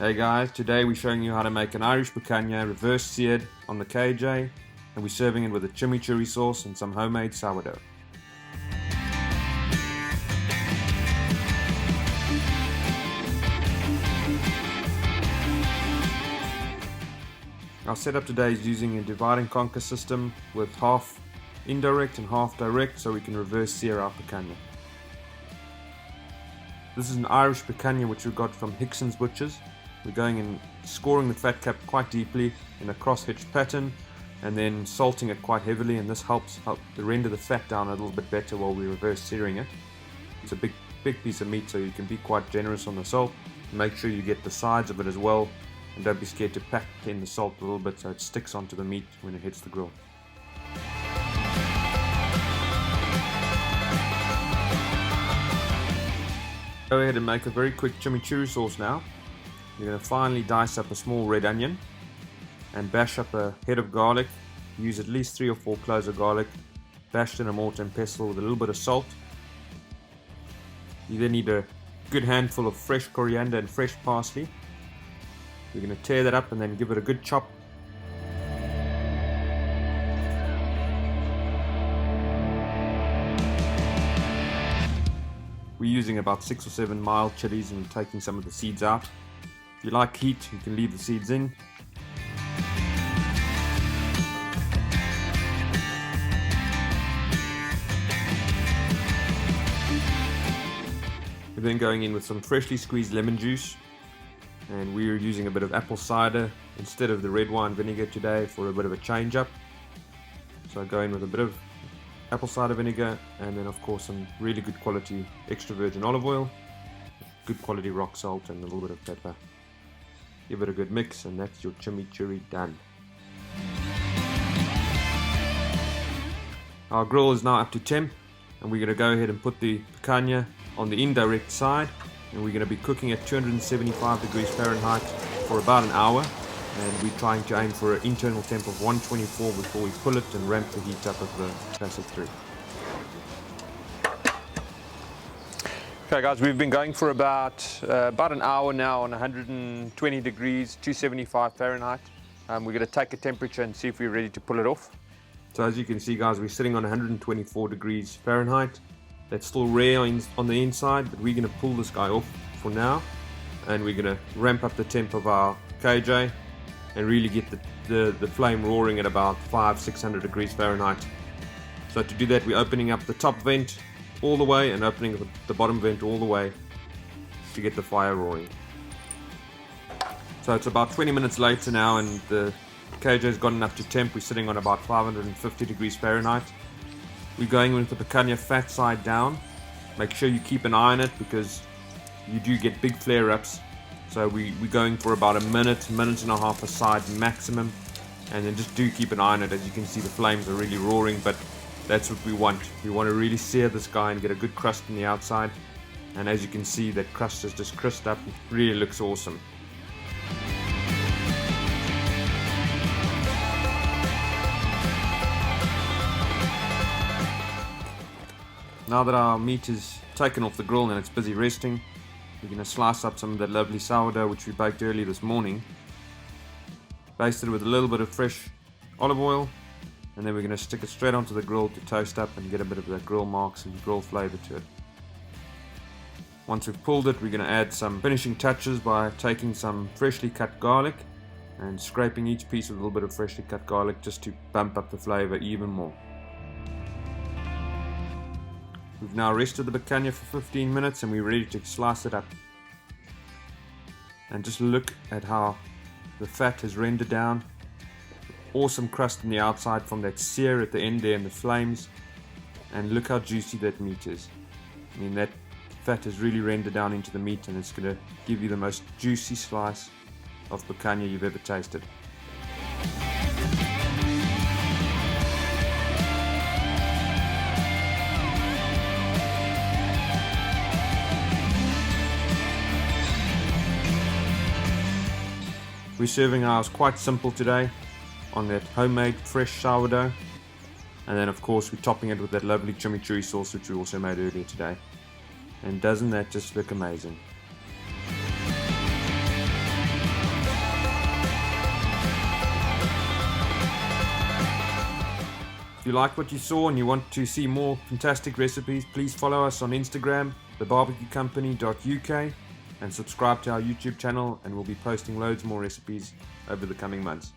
Hey guys, today we're showing you how to make an Irish picanha reverse seared on the KJ, and we're serving it with a chimichurri sauce and some homemade sourdough. Our setup today is using a divide and conquer system with half indirect and half direct so we can reverse sear our picanha. This is an Irish picanha which we got from Hixons butchers. We're going and scoring the fat cap quite deeply in a cross hitch pattern and then salting it quite heavily, and this helps to render the fat down a little bit better while we reverse searing it. It's a big piece of meat, so you can be quite generous on the salt. Make sure you get the sides of it as well, and don't be scared to pack in the salt a little bit so it sticks onto the meat when it hits the grill. Go ahead and make a very quick chimichurri sauce now. You're going to finely dice up a small red onion and bash up a head of garlic. Use at least 3 or 4 cloves of garlic bashed in a mortar and pestle with a little bit of salt. You then need a good handful of fresh coriander and fresh parsley. You're going to tear that up and then give it a good chop. We're using about 6 or 7 mild chilies and taking some of the seeds out. If you like heat, you can leave the seeds in. We're then going in with some freshly squeezed lemon juice, and we're using a bit of apple cider instead of the red wine vinegar today for a bit of a change up. So I go in with a bit of apple cider vinegar and then of course some really good quality extra virgin olive oil, good quality rock salt and a little bit of pepper. Give it a good mix and that's your chimichurri done. Our grill is now up to temp, and we're going to go ahead and put the picanha on the indirect side, and we're going to be cooking at 275 degrees Fahrenheit for about an hour, and we're trying to aim for an internal temp of 124 before we pull it and ramp the heat up of the Classic 3. Okay guys, we've been going for about an hour now on 120 degrees, 275 Fahrenheit. We're going to take a temperature and see if we're ready to pull it off. So as you can see guys, we're sitting on 124 degrees Fahrenheit. That's still rare on the inside, but we're going to pull this guy off for now. And we're going to ramp up the temp of our KJ and really get the flame roaring at about 500-600 degrees Fahrenheit. So to do that, we're opening up the top vent all the way and opening the bottom vent all the way to get the fire roaring. So it's about 20 minutes later now, and the KJ has gotten up to temp. We're sitting on about 550 degrees Fahrenheit. We're going with the picanha fat side down. Make sure you keep an eye on it because you do get big flare-ups. So we're going for about a minute and a half a side maximum, and then just do keep an eye on it. As you can see, the flames are really roaring, but that's what we want. We want to really sear this guy and get a good crust on the outside. And as you can see, that crust is just crisped up. It really looks awesome. Now that our meat is taken off the grill and it's busy resting, we're going to slice up some of that lovely sourdough which we baked early this morning. Baste it with a little bit of fresh olive oil, and then we're going to stick it straight onto the grill to toast up and get a bit of that grill marks and grill flavor to it. Once we've pulled it, we're going to add some finishing touches by taking some freshly cut garlic and scraping each piece with a little bit of freshly cut garlic just to bump up the flavor even more. We've now rested the picanha for 15 minutes and we're ready to slice it up. And just look at how the fat has rendered down. Awesome crust on the outside from that sear at the end there and the flames. And look how juicy that meat is. I mean, that fat has really rendered down into the meat, and it's going to give you the most juicy slice of picanha you've ever tasted. We're serving ours quite simple today on that homemade fresh sourdough, and then of course we're topping it with that lovely chimichurri sauce which we also made earlier today. And doesn't that just look amazing? you like what you saw and you want to see more fantastic recipes, please follow us on Instagram, thebarbecuecompany.uk, and subscribe to our YouTube channel, and we'll be posting loads more recipes over the coming months.